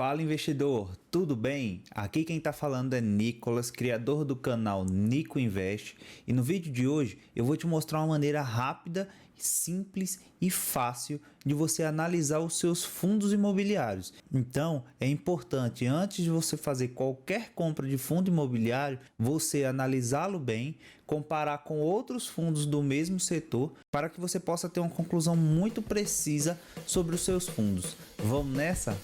Fala investidor, tudo bem? Aqui quem está falando é Nicolas, criador do canal Nico Invest, e no vídeo de hoje eu vou te mostrar uma maneira rápida, simples e fácil de você analisar os seus fundos imobiliários. Então é importante, antes de você fazer qualquer compra de fundo imobiliário, você analisá-lo bem, comparar com outros fundos do mesmo setor para que você possa ter uma conclusão muito precisa sobre os seus fundos. Vamos nessa?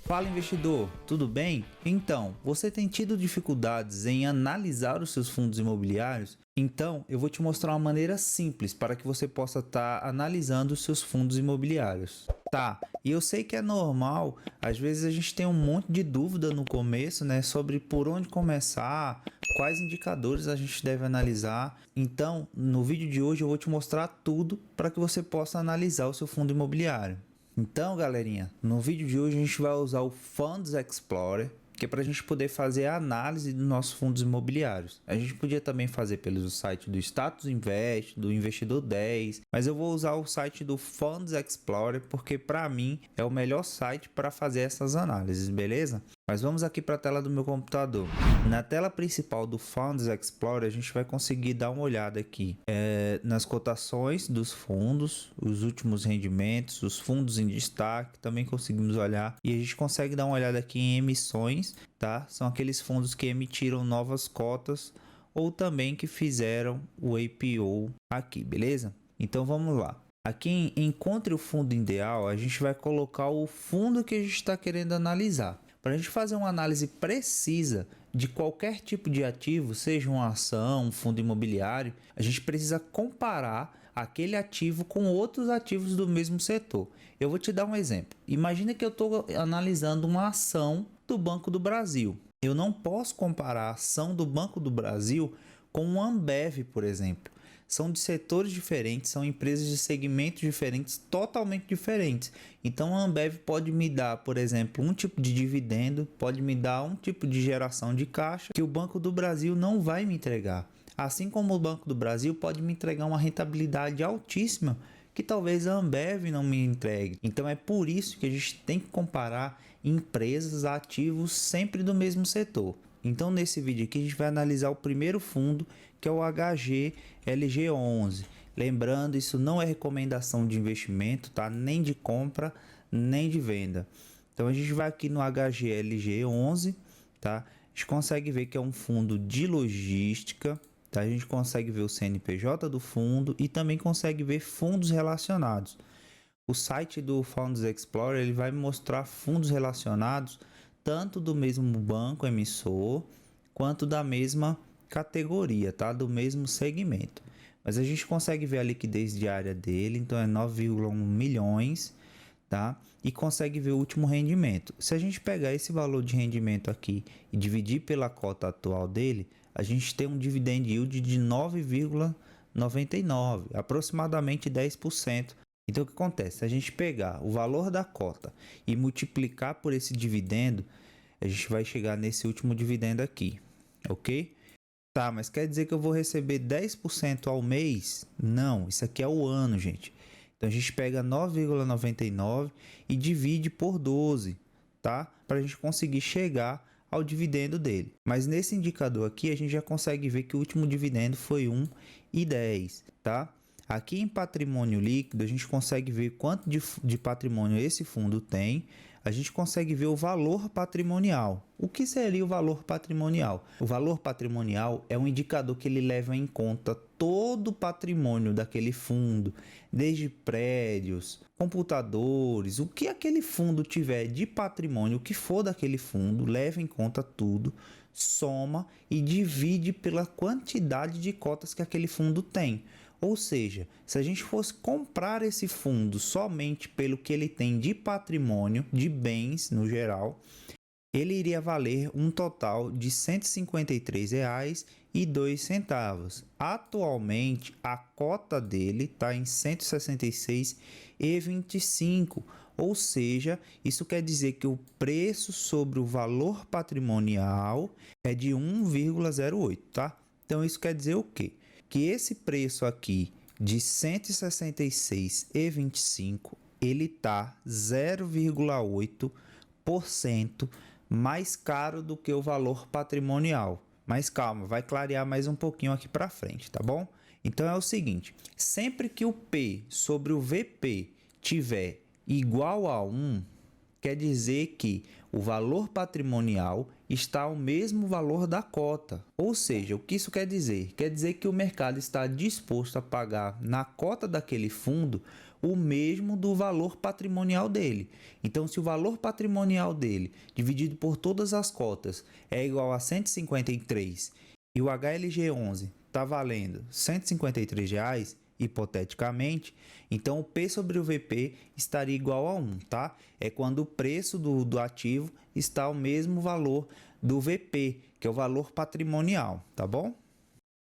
Fala investidor, tudo bem? Então, você tem tido dificuldades em analisar os seus fundos imobiliários? Então, eu vou te mostrar uma maneira simples para que você possa estar analisando os seus fundos imobiliários. Tá, e eu sei que é normal, às vezes a gente tem um monte de dúvida no começo, né, sobre por onde começar, quais indicadores a gente deve analisar. Então, no vídeo de hoje eu vou te mostrar tudo para que você possa analisar o seu fundo imobiliário. Então, galerinha, no vídeo de hoje a gente vai usar o Funds Explorer, que é para a gente poder fazer a análise dos nossos fundos imobiliários. A gente podia também fazer pelo site do Status Invest, do Investidor 10, mas eu vou usar o site do Funds Explorer porque para mim é o melhor site para fazer essas análises, beleza? Mas vamos aqui para a tela do meu computador. Na tela principal do Funds Explorer, a gente vai conseguir dar uma olhada aqui nas cotações dos fundos, os últimos rendimentos, os fundos em destaque, também conseguimos olhar. E a gente consegue dar uma olhada aqui em emissões, tá? São aqueles fundos que emitiram novas cotas ou também que fizeram o IPO aqui, beleza? Então vamos lá. Aqui em Encontre o Fundo Ideal, a gente vai colocar o fundo que a gente está querendo analisar. Para a gente fazer uma análise precisa de qualquer tipo de ativo, seja uma ação, um fundo imobiliário, a gente precisa comparar aquele ativo com outros ativos do mesmo setor. Eu vou te dar um exemplo. Imagina que eu estou analisando uma ação do Banco do Brasil. Eu não posso comparar a ação do Banco do Brasil com o Ambev, por exemplo. São de setores diferentes, são empresas de segmentos diferentes, totalmente diferentes. Então a Ambev pode me dar, por exemplo, um tipo de dividendo, pode me dar um tipo de geração de caixa que o Banco do Brasil não vai me entregar. Assim como o Banco do Brasil pode me entregar uma rentabilidade altíssima que talvez a Ambev não me entregue. Então é por isso que a gente tem que comparar empresas, ativos sempre do mesmo setor. Então nesse vídeo aqui a gente vai analisar o primeiro fundo, que é o HGLG11. Lembrando, isso não é recomendação de investimento, tá? Nem de compra, nem de venda. Então a gente vai aqui no HGLG11, tá? A gente consegue ver que é um fundo de logística, tá? A gente consegue ver o CNPJ do fundo e também consegue ver fundos relacionados. O site do Funds Explorer ele vai mostrar fundos relacionados tanto do mesmo banco emissor quanto da mesma categoria, tá? Do mesmo segmento. Mas a gente consegue ver a liquidez diária dele, então é 9,1 milhões, tá? E consegue ver o último rendimento. Se a gente pegar esse valor de rendimento aqui e dividir pela cota atual dele, a gente tem um dividend yield de 9,99, aproximadamente 10%. Então o que acontece? Se a gente pegar o valor da cota e multiplicar por esse dividendo, a gente vai chegar nesse último dividendo aqui, ok? Tá, mas quer dizer que eu vou receber 10% ao mês? Não, isso aqui é o ano, gente. Então a gente pega 9,99 e divide por 12, tá? Para a gente conseguir chegar ao dividendo dele. Mas nesse indicador aqui a gente já consegue ver que o último dividendo foi 1,10, tá? Aqui em patrimônio líquido, a gente consegue ver quanto de patrimônio esse fundo tem. A gente consegue ver o valor patrimonial. O que seria o valor patrimonial? O valor patrimonial é um indicador que ele leva em conta todo o patrimônio daquele fundo, desde prédios, computadores, o que aquele fundo tiver de patrimônio, o que for daquele fundo, leva em conta tudo, soma e divide pela quantidade de cotas que aquele fundo tem. Ou seja, se a gente fosse comprar esse fundo somente pelo que ele tem de patrimônio, de bens no geral, ele iria valer um total de R$ 153,02. Atualmente, a cota dele está em R$ 166,25. Ou seja, isso quer dizer que o preço sobre o valor patrimonial é de 1,08, tá? Então, isso quer dizer o quê? Que esse preço aqui de R$ 166,25 ele tá 0,8% mais caro do que o valor patrimonial. Mas calma, vai clarear mais um pouquinho aqui para frente, tá bom? Então é o seguinte, sempre que o P sobre o VP tiver igual a 1, quer dizer que o valor patrimonial está ao mesmo valor da cota. Ou seja, o que isso quer dizer? Quer dizer que o mercado está disposto a pagar na cota daquele fundo o mesmo do valor patrimonial dele. Então, se o valor patrimonial dele, dividido por todas as cotas, é igual a 153 e o HLG11 está valendo R$ 153, hipoteticamente, então o P sobre o VP estaria igual a 1, tá? É quando o preço do ativo está ao mesmo valor do VP, que é o valor patrimonial, tá bom?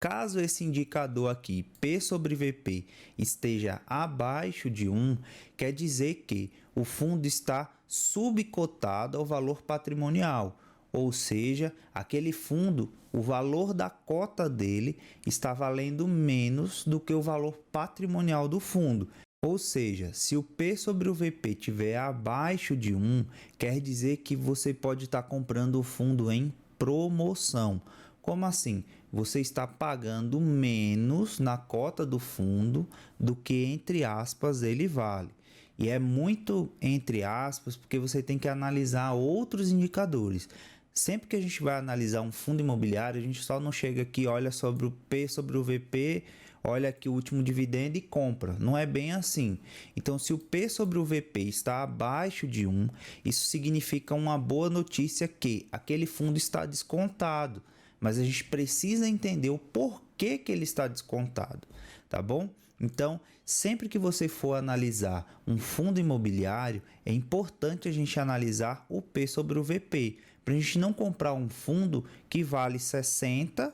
Caso esse indicador aqui, P sobre VP, esteja abaixo de 1, quer dizer que o fundo está subcotado ao valor patrimonial, ou seja, aquele fundo, o valor da cota dele está valendo menos do que o valor patrimonial do fundo. Ou seja, se o P sobre o VP estiver abaixo de 1, quer dizer que você pode estar comprando o fundo em promoção. Como assim? Você está pagando menos na cota do fundo do que, entre aspas, ele vale. E é muito entre aspas, porque você tem que analisar outros indicadores. Sempre que a gente vai analisar um fundo imobiliário, a gente só não chega aqui, olha sobre o P sobre o VP, olha aqui o último dividendo e compra. Não é bem assim. Então, se o P sobre o VP está abaixo de 1, isso significa uma boa notícia que aquele fundo está descontado. Mas a gente precisa entender o porquê que ele está descontado, tá bom? Então, sempre que você for analisar um fundo imobiliário, é importante a gente analisar o P sobre o VP, para a gente não comprar um fundo que vale 60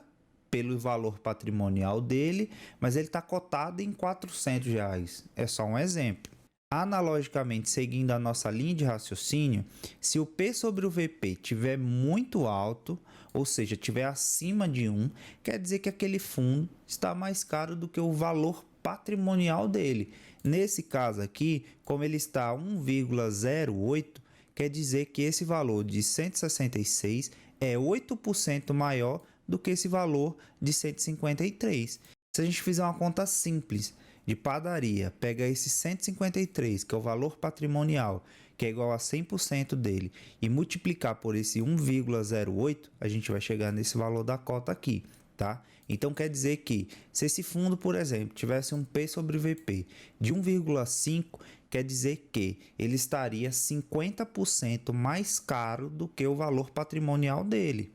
pelo valor patrimonial dele, mas ele está cotado em R$ 400. É só um exemplo. Analogicamente, seguindo a nossa linha de raciocínio, se o P sobre o VP estiver muito alto, ou seja, estiver acima de 1, quer dizer que aquele fundo está mais caro do que o valor patrimonial dele. Nesse caso aqui, como ele está 1,08, quer dizer que esse valor de 166 é 8% maior do que esse valor de 153. Se a gente fizer uma conta simples de padaria, pega esse 153, que é o valor patrimonial, que é igual a 100% dele, e multiplicar por esse 1,08, a gente vai chegar nesse valor da cota aqui, tá? Então quer dizer que se esse fundo, por exemplo, tivesse um P sobre VP de 1,5, quer dizer que ele estaria 50% mais caro do que o valor patrimonial dele.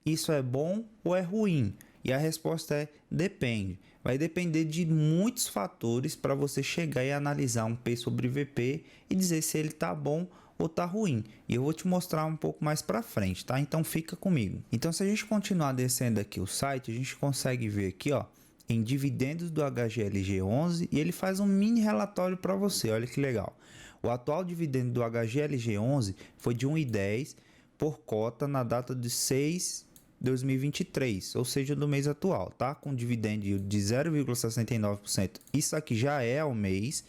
Isso é bom ou é ruim? E a resposta é depende. Vai depender de muitos fatores para você chegar e analisar um P sobre VP e dizer se ele está bom ou está ruim. E eu vou te mostrar um pouco mais para frente, tá? Então fica comigo. Então se a gente continuar descendo aqui o site, a gente consegue ver aqui, ó, em dividendos do HGLG11 e ele faz um mini relatório para você. Olha que legal. O atual dividendo do HGLG11 foi de 1,10 por cota na data de 6/2023, ou seja, do mês atual, tá? Com dividendo de 0,69%. Isso aqui já é ao mês,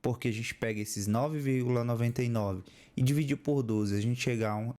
porque a gente pega esses 9,99 e divide por 12, a gente chega a um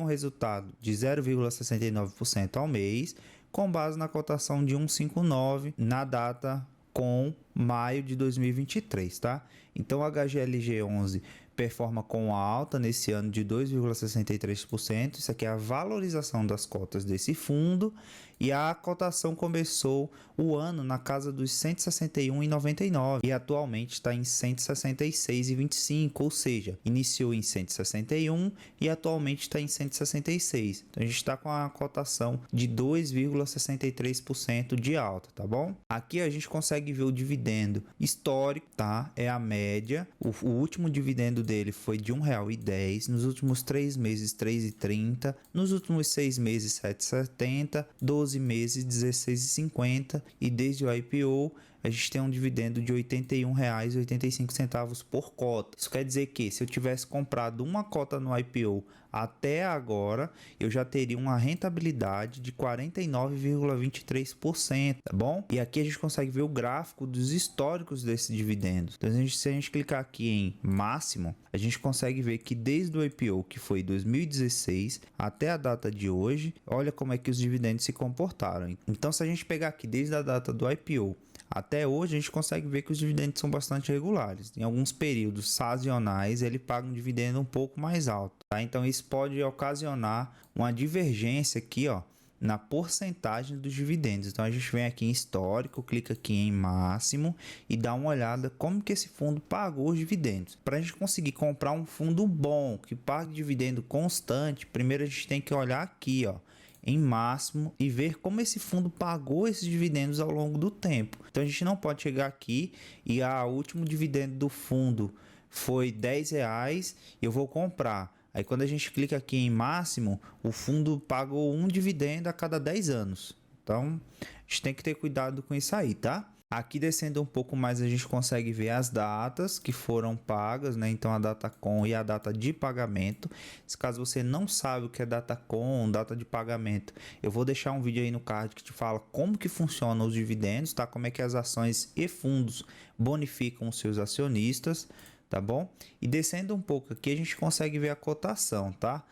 resultado de 0,69% ao mês, com base na cotação de 1,59 na data com maio de 2023, tá? Então o HGLG11 performa com alta nesse ano de 2,63%. Isso aqui é a valorização das cotas desse fundo e a cotação começou o ano na casa dos 161,99 e atualmente está em 166,25, ou seja, iniciou em 161 e atualmente está em 166. Então a gente está com a cotação de 2,63% de alta, tá bom? Aqui a gente consegue ver o dividendo histórico, tá? É a média. O último dividendo dele foi de R$ 1,10, nos últimos 3 meses R$ 3,30, nos últimos 6 meses R$ 7,70, 12 meses R$ 16,50 e desde o IPO a gente tem um dividendo de R$ 81,85 por cota. Isso quer dizer que se eu tivesse comprado uma cota no IPO até agora, eu já teria uma rentabilidade de 49,23%, tá bom? E aqui a gente consegue ver o gráfico dos históricos desses dividendos. Então, se a gente clicar aqui em máximo, a gente consegue ver que desde o IPO, que foi 2016, até a data de hoje, olha como é que os dividendos se comportaram. Então, se a gente pegar aqui desde a data do IPO até hoje, a gente consegue ver que os dividendos são bastante regulares. Em alguns períodos sazonais, ele paga um dividendo um pouco mais alto, tá? Então, isso pode ocasionar uma divergência aqui, ó, na porcentagem dos dividendos. Então, a gente vem aqui em histórico, clica aqui em máximo e dá uma olhada como que esse fundo pagou os dividendos. Para a gente conseguir comprar um fundo bom, que pague dividendo constante, primeiro a gente tem que olhar aqui, ó, em máximo e ver como esse fundo pagou esses dividendos ao longo do tempo. Então a gente não pode chegar aqui e o último dividendo do fundo foi R$10 e eu vou comprar. Aí quando a gente clica aqui em máximo, o fundo pagou um dividendo a cada 10 anos. Então a gente tem que ter cuidado com isso aí, tá? Aqui descendo um pouco mais a gente consegue ver as datas que foram pagas, né? Então a data com e a data de pagamento. Se caso você não sabe o que é data com, data de pagamento, eu vou deixar um vídeo aí no card que te fala como que funcionam os dividendos, tá? Como é que as ações e fundos bonificam os seus acionistas, tá bom? E descendo um pouco aqui a gente consegue ver a cotação, tá?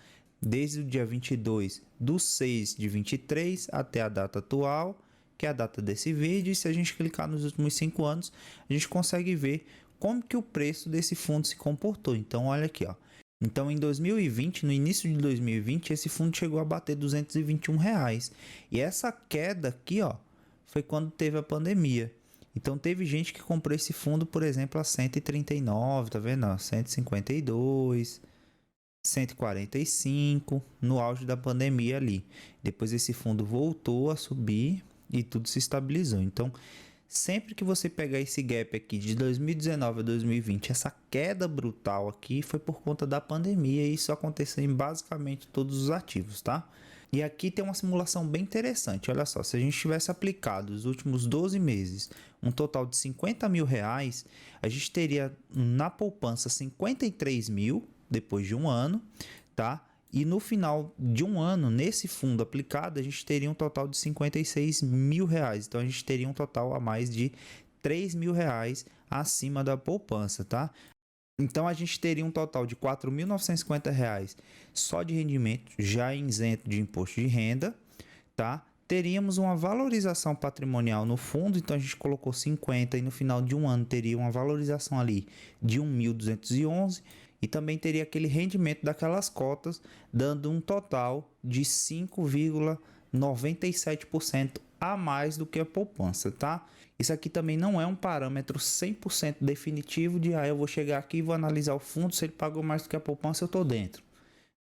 Desde o dia 22/6/23 até a data atual, que é a data desse vídeo, e se a gente clicar nos últimos 5 anos, a gente consegue ver como que o preço desse fundo se comportou. Então, olha aqui, ó. Então, em 2020, no início de 2020, esse fundo chegou a bater R$221. E essa queda aqui, ó, foi quando teve a pandemia. Então, teve gente que comprou esse fundo, por exemplo, a 139, tá vendo? Ó, 152, 145, no auge da pandemia ali. Depois esse fundo voltou a subir e tudo se estabilizou. Então, sempre que você pegar esse gap aqui de 2019 a 2020, essa queda brutal aqui foi por conta da pandemia e isso aconteceu em basicamente todos os ativos, tá? E aqui tem uma simulação bem interessante. Olha só, se a gente tivesse aplicado os últimos 12 meses um total de R$50 mil, a gente teria na poupança 53 mil depois de um ano, tá? E no final de um ano, nesse fundo aplicado, a gente teria um total de R$56 mil. Então, a gente teria um total a mais de R$3 mil acima da poupança, tá? Então, a gente teria um total de R$4.950 só de rendimento, já isento de imposto de renda, tá? Teríamos uma valorização patrimonial no fundo, então a gente colocou 50 e no final de um ano teria uma valorização ali de 1.211 e também teria aquele rendimento daquelas cotas, dando um total de 5,97% a mais do que a poupança, tá? Isso aqui também não é um parâmetro 100% definitivo de eu vou chegar aqui e vou analisar o fundo, se ele pagou mais do que a poupança eu tô dentro.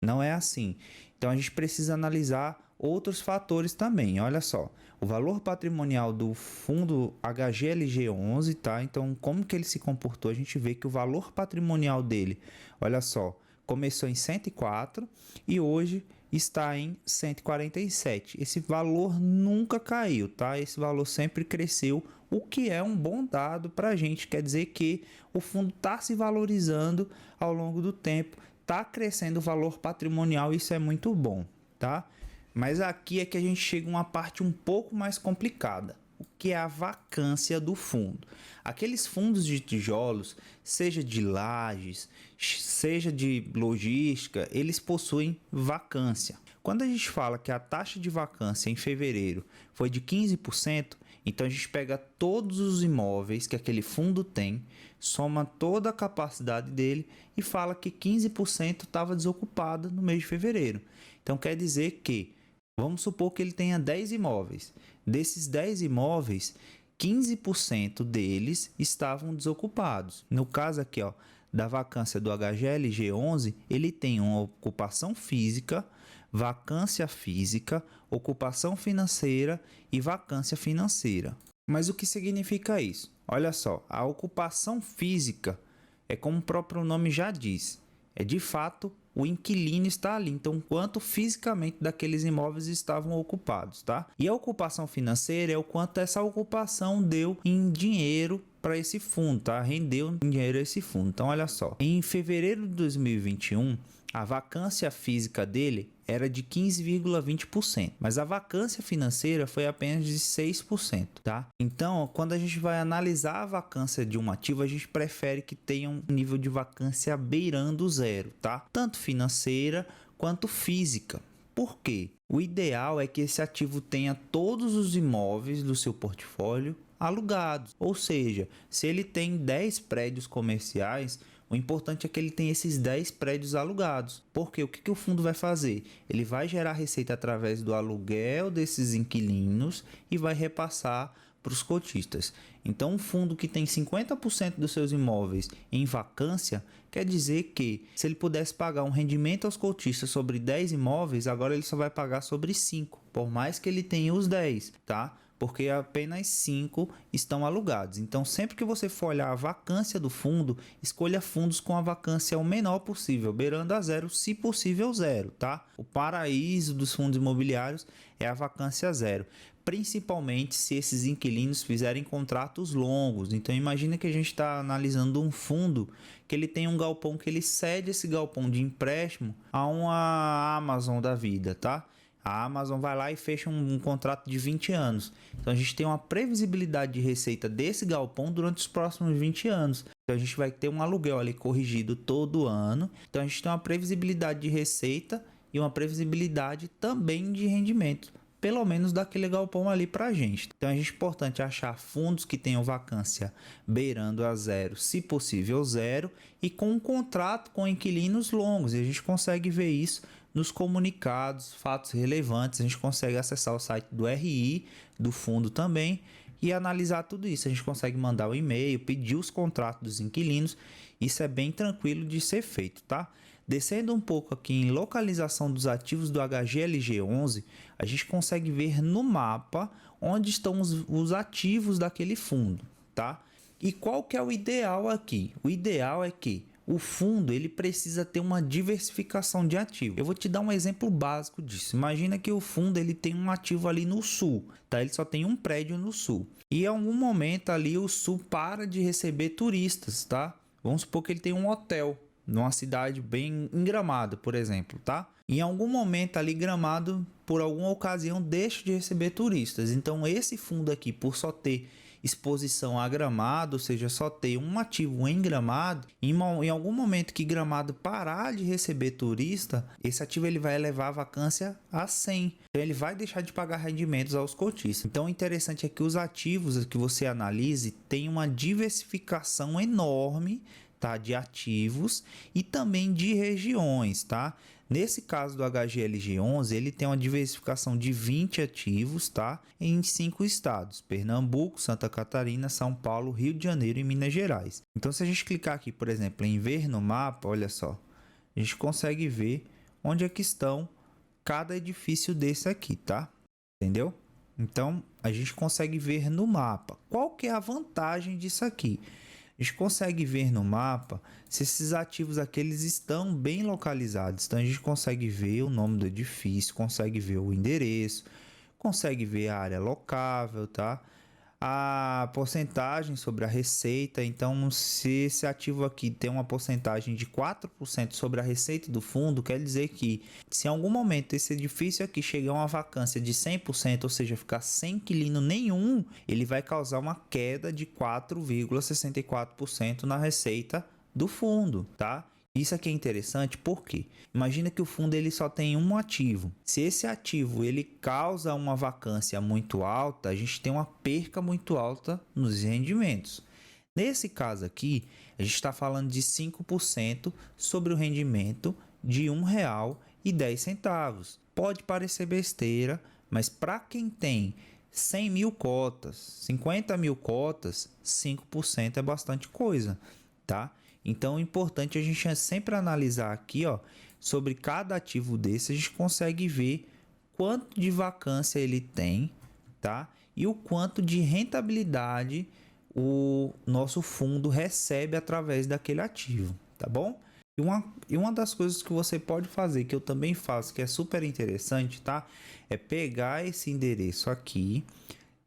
Não é assim. Então a gente precisa analisar outros fatores também. Olha só, o valor patrimonial do fundo HGLG11, tá? Então, como que ele se comportou? A gente vê que o valor patrimonial dele, olha só, começou em 104 e hoje está em 147. Esse valor nunca caiu, tá? Esse valor sempre cresceu, o que é um bom dado para a gente. Quer dizer que o fundo está se valorizando ao longo do tempo, está crescendo o valor patrimonial, isso é muito bom, tá? Mas aqui é que a gente chega a uma parte um pouco mais complicada, o que é a vacância do fundo. Aqueles fundos de tijolos, seja de lajes, seja de logística, eles possuem vacância. Quando a gente fala que a taxa de vacância em fevereiro foi de 15%, então a gente pega todos os imóveis que aquele fundo tem, soma toda a capacidade dele e fala que 15% estava desocupado no mês de fevereiro. Então quer dizer que, vamos supor que ele tenha 10 imóveis. Desses 10 imóveis, 15% deles estavam desocupados. No caso aqui, ó, da vacância do HGLG11, ele tem uma ocupação física, vacância física, ocupação financeira e vacância financeira. Mas o que significa isso? Olha só, a ocupação física é como o próprio nome já diz, é de fato o inquilino está ali, então quanto fisicamente daqueles imóveis estavam ocupados, tá? E a ocupação financeira é o quanto essa ocupação deu em dinheiro para esse fundo, tá? Rendeu em dinheiro esse fundo. Então olha só, em fevereiro de 2021, a vacância física dele era de 15,20%, mas a vacância financeira foi apenas de 6%, tá? Então, quando a gente vai analisar a vacância de um ativo, a gente prefere que tenha um nível de vacância beirando zero, tá? Tanto financeira quanto física. Por quê? O ideal é que esse ativo tenha todos os imóveis do seu portfólio alugados, ou seja, se ele tem 10 prédios comerciais, o importante é que ele tenha esses 10 prédios alugados. Porque o que o fundo vai fazer? Ele vai gerar receita através do aluguel desses inquilinos e vai repassar para os cotistas. Então, um fundo que tem 50% dos seus imóveis em vacância, quer dizer que se ele pudesse pagar um rendimento aos cotistas sobre 10 imóveis, agora ele só vai pagar sobre 5, por mais que ele tenha os 10, tá? Porque apenas 5 estão alugados. Então, sempre que você for olhar a vacância do fundo, escolha fundos com a vacância o menor possível, beirando a zero, se possível zero, tá? O paraíso dos fundos imobiliários é a vacância zero, principalmente se esses inquilinos fizerem contratos longos. Então, imagina que a gente está analisando um fundo que ele tem um galpão que ele cede esse galpão de empréstimo a uma Amazon da vida, tá? A Amazon vai lá e fecha um contrato de 20 anos. Então a gente tem uma previsibilidade de receita desse galpão durante os próximos 20 anos. Então a gente vai ter um aluguel ali corrigido todo ano. Então a gente tem uma previsibilidade de receita e uma previsibilidade também de rendimento, pelo menos daquele galpão ali para a gente. Então é importante achar fundos que tenham vacância beirando a zero, se possível zero, e com um contrato com inquilinos longos. E a gente consegue ver isso nos comunicados, fatos relevantes. A gente consegue acessar o site do RI, do fundo também, e analisar tudo isso. A gente consegue mandar o e-mail, pedir os contratos dos inquilinos. Isso é bem tranquilo de ser feito, tá? Descendo um pouco aqui em localização dos ativos do HGLG11, a gente consegue ver no mapa onde estão os ativos daquele fundo, tá? E qual que é o ideal aqui? O ideal é que o fundo ele precisa ter uma diversificação de ativos. Eu vou te dar um exemplo básico disso. Imagina que o fundo ele tem um ativo ali no sul, tá? Ele só tem um prédio no sul. E em algum momento ali o sul para de receber turistas, tá? Vamos supor que ele tem um hotel numa cidade bem em Gramado, por exemplo, tá? Em algum momento ali Gramado, por alguma ocasião, deixa de receber turistas. Então esse fundo aqui, por só ter exposição a Gramado, ou seja, só ter um ativo em Gramado, em algum momento que Gramado parar de receber turista, esse ativo ele vai elevar a vacância a 100. Então ele vai deixar de pagar rendimentos aos cotistas. Então o interessante é que os ativos que você analise tenham uma diversificação enorme, tá, de ativos e também de regiões, tá? Nesse caso do HGLG11, ele tem uma diversificação de 20 ativos, tá? Em 5 estados: Pernambuco, Santa Catarina, São Paulo, Rio de Janeiro e Minas Gerais. Então, se a gente clicar aqui, por exemplo, em ver no mapa, olha só, a gente consegue ver onde é que estão cada edifício desse aqui, tá? Entendeu? Então, a gente consegue ver no mapa. Qual que é a vantagem disso aqui? A gente consegue ver no mapa se esses ativos aqui eles estão bem localizados. Então a gente consegue ver o nome do edifício, consegue ver o endereço, consegue ver a área locável, tá? A porcentagem sobre a receita. Então, se esse ativo aqui tem uma porcentagem de 4% sobre a receita do fundo, quer dizer que se em algum momento esse edifício aqui chegar a uma vacância de 100%, ou seja, ficar sem inquilino nenhum, ele vai causar uma queda de 4,64% na receita do fundo, tá? Isso aqui é interessante porque imagina que o fundo ele só tem um ativo. Se esse ativo ele causa uma vacância muito alta, a gente tem uma perca muito alta nos rendimentos. Nesse caso aqui, a gente está falando de 5% sobre o rendimento de R$ 1,10. Pode parecer besteira, mas para quem tem 100 mil cotas, 50 mil cotas, 5% é bastante coisa, tá? Então é importante a gente sempre analisar aqui, ó, sobre cada ativo desse, a gente consegue ver quanto de vacância ele tem, tá? E o quanto de rentabilidade o nosso fundo recebe através daquele ativo, tá bom? E uma das coisas que você pode fazer, que eu também faço, que é super interessante, tá? É pegar esse endereço aqui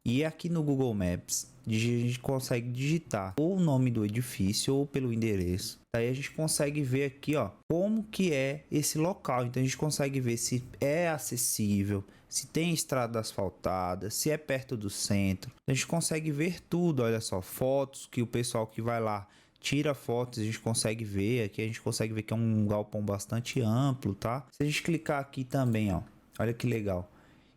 e aqui no Google Maps a gente consegue digitar ou o nome do edifício ou pelo endereço. Daí a gente consegue ver aqui, ó, como que é esse local. Então a gente consegue ver se é acessível, se tem estrada asfaltada, se é perto do centro. A gente consegue ver tudo, olha só, fotos que o pessoal que vai lá tira fotos, a gente consegue ver. Aqui a gente consegue ver que é um galpão bastante amplo, tá? Se a gente clicar aqui também, ó, olha que legal,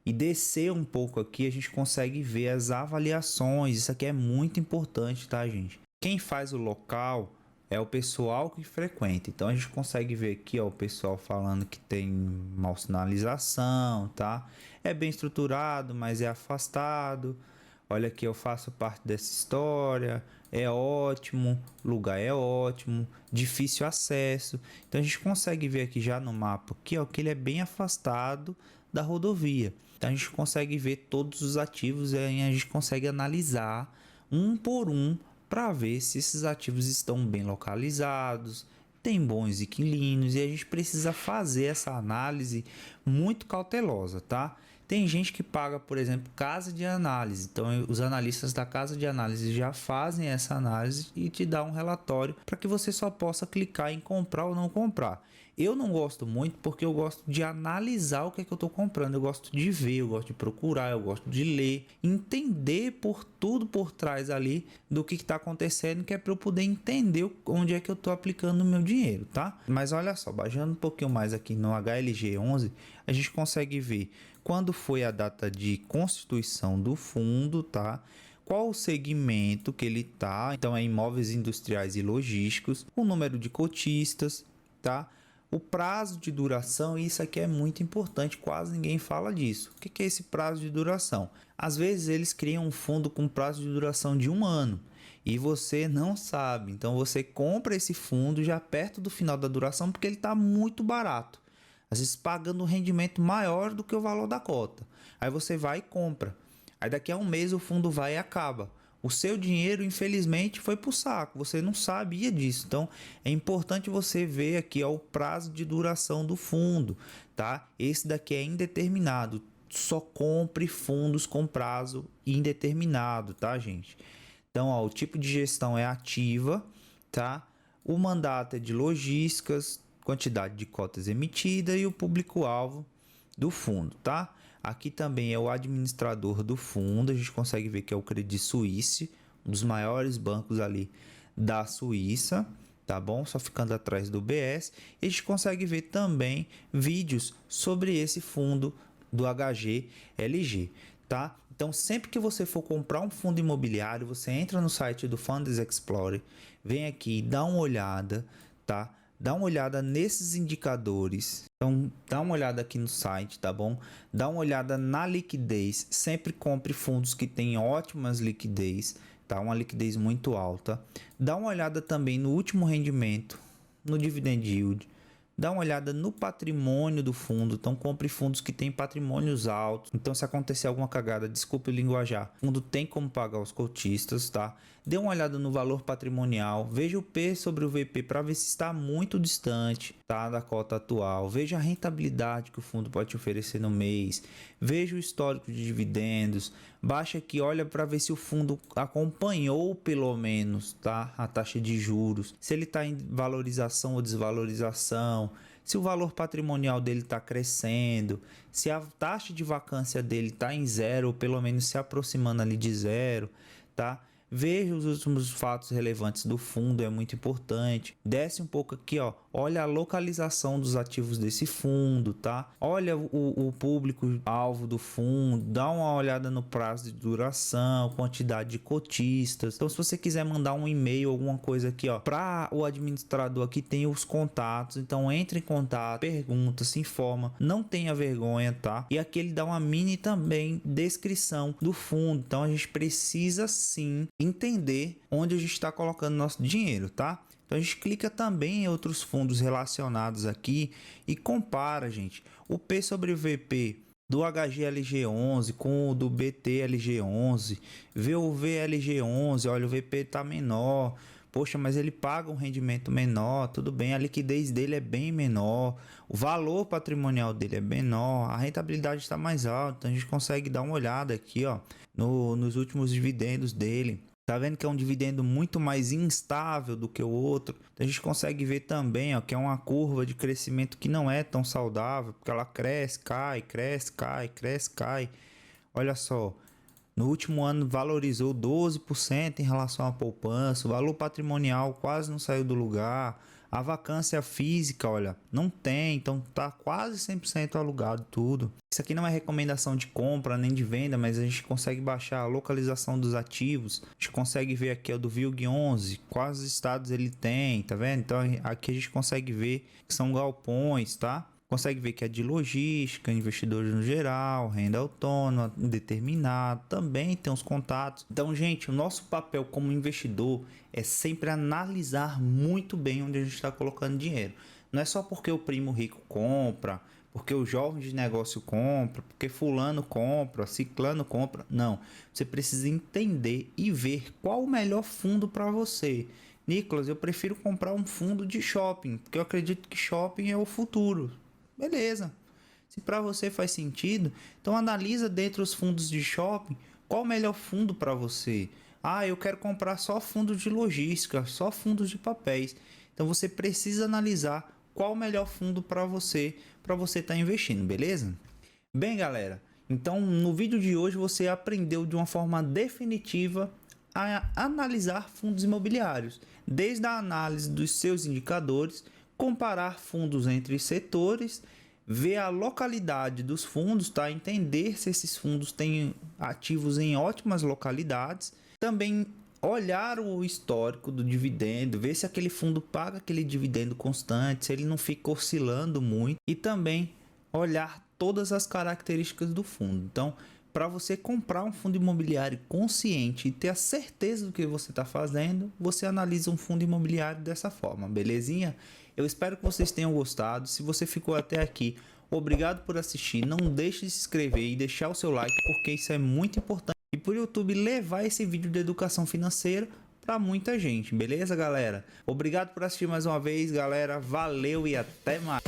e descer um pouco aqui, a gente consegue ver as avaliações. Isso aqui é muito importante, tá, gente? Quem faz o local é o pessoal que frequenta. Então a gente consegue ver aqui, ó, o pessoal falando que tem mal sinalização, tá? É bem estruturado, mas é afastado. Olha aqui, eu faço parte dessa história. É ótimo, lugar é ótimo, difícil acesso. Então a gente consegue ver aqui já no mapa aqui, ó, que ele é bem afastado da rodovia. Então a gente consegue ver todos os ativos e a gente consegue analisar um por um para ver se esses ativos estão bem localizados, tem bons inquilinos, e a gente precisa fazer essa análise muito cautelosa, tá? Tem gente que paga, por exemplo, casa de análise. Então, os analistas da casa de análise já fazem essa análise e te dá um relatório para que você só possa clicar em comprar ou não comprar. Eu não gosto muito porque eu gosto de analisar o que é que eu estou comprando. Eu gosto de ver, eu gosto de procurar, eu gosto de ler, entender por tudo por trás ali do que está acontecendo, que é para eu poder entender onde é que eu estou aplicando o meu dinheiro, tá? Mas olha só, baixando um pouquinho mais aqui no HLG11, a gente consegue ver quando foi a data de constituição do fundo, tá? Qual o segmento que ele tá? Então é imóveis industriais e logísticos, o número de cotistas, tá? O prazo de duração, e isso aqui é muito importante, quase ninguém fala disso. O que é esse prazo de duração? Às vezes eles criam um fundo com prazo de duração de 1 ano e você não sabe. Então você compra esse fundo já perto do final da duração porque ele está muito barato. Às vezes pagando um rendimento maior do que o valor da cota. Aí você vai e compra. Aí daqui a um mês o fundo vai e acaba. O seu dinheiro, infelizmente, foi para o saco. Você não sabia disso. Então, é importante você ver aqui ó, o prazo de duração do fundo, tá? Esse daqui é indeterminado. Só compre fundos com prazo indeterminado, tá, gente? Então, ó, o tipo de gestão é ativa, tá? O mandato é de logísticas, quantidade de cotas emitida e o público-alvo do fundo, tá? Aqui também é o administrador do fundo, a gente consegue ver que é o Credit Suisse, um dos maiores bancos ali da Suíça, tá bom? Só ficando atrás do BS. E a gente consegue ver também vídeos sobre esse fundo do HGLG, tá? Então, sempre que você for comprar um fundo imobiliário, você entra no site do Funds Explorer, vem aqui, dá uma olhada, tá? Dá uma olhada nesses indicadores. Então, dá uma olhada aqui no site, tá bom? Dá uma olhada na liquidez. Sempre compre fundos que têm ótimas liquidez, tá? Uma liquidez muito alta. Dá uma olhada também no último rendimento, no dividend yield. Dá uma olhada no patrimônio do fundo. Então, compre fundos que têm patrimônios altos. Então, se acontecer alguma cagada, desculpe o linguajar, o fundo tem como pagar os cotistas, tá? Dê uma olhada no valor patrimonial. Veja o P sobre o VP para ver se está muito distante, tá, da cota atual. Veja a rentabilidade que o fundo pode te oferecer no mês. Veja o histórico de dividendos. Baixa aqui, olha para ver se o fundo acompanhou pelo menos, tá, a taxa de juros. Se ele está em valorização ou desvalorização. Se o valor patrimonial dele está crescendo, se a taxa de vacância dele está em zero, ou pelo menos se aproximando ali de zero, tá? Veja os últimos fatos relevantes do fundo, é muito importante. Desce um pouco aqui, ó. Olha a localização dos ativos desse fundo, tá? Olha o público-alvo do fundo, dá uma olhada no prazo de duração, quantidade de cotistas. Então, se você quiser mandar um e-mail, alguma coisa aqui, ó, para o administrador aqui tem os contatos. Então, entre em contato, pergunta, se informa, não tenha vergonha, tá? E aqui ele dá uma mini também descrição do fundo. Então, a gente precisa sim entender onde a gente está colocando nosso dinheiro, tá? Então a gente clica também em outros fundos relacionados aqui e compara, gente, o P sobre VP do HGLG11 com o do BTLG11, vê o VLG11, olha, o VP está menor, Poxa, mas ele paga um rendimento menor, tudo bem, a liquidez dele é bem menor, o valor patrimonial dele é menor, a rentabilidade está mais alta, então a gente consegue dar uma olhada aqui, ó, nos últimos dividendos dele. Tá vendo que é um dividendo muito mais instável do que o outro? Então a gente consegue ver também, ó, que é uma curva de crescimento que não é tão saudável, porque ela cresce, cai, cresce, cai, cresce, cai. Olha só, no último ano valorizou 12% em relação à poupança, o valor patrimonial quase não saiu do lugar, a vacância física, olha, não tem, então tá quase 100% alugado tudo. Isso aqui não é recomendação de compra nem de venda, mas a gente consegue baixar a localização dos ativos, a gente consegue ver aqui o do VILG11, quais estados ele tem, tá vendo? Então aqui a gente consegue ver que são galpões, tá? Consegue ver que é de logística, investidores no geral, renda autônoma, indeterminado, também tem os contatos. Então, gente, o nosso papel como investidor é sempre analisar muito bem onde a gente está colocando dinheiro. Não é só porque o primo rico compra, porque o jovem de negócio compra, porque fulano compra, ciclano compra. Não, você precisa entender e ver qual o melhor fundo para você. Nicolas, eu prefiro comprar um fundo de shopping, porque eu acredito que shopping é o futuro. Beleza. Se para você faz sentido, então analisa dentro dos fundos de shopping qual o melhor fundo para você. Ah, eu quero comprar só fundos de logística, só fundos de papéis. Então você precisa analisar qual o melhor fundo para você estar investindo, beleza? Bem, galera, então no vídeo de hoje você aprendeu de uma forma definitiva a analisar fundos imobiliários, desde a análise dos seus indicadores, comparar fundos entre setores, ver a localidade dos fundos, tá? Entender se esses fundos têm ativos em ótimas localidades, também olhar o histórico do dividendo, ver se aquele fundo paga aquele dividendo constante, se ele não fica oscilando muito, e também olhar todas as características do fundo. Então, para você comprar um fundo imobiliário consciente e ter a certeza do que você está fazendo, você analisa um fundo imobiliário dessa forma, belezinha? Eu espero que vocês tenham gostado. Se você ficou até aqui, obrigado por assistir. Não deixe de se inscrever e deixar o seu like, porque isso é muito importante. E para o YouTube levar esse vídeo de educação financeira para muita gente, beleza, galera? Obrigado por assistir mais uma vez, galera. Valeu e até mais.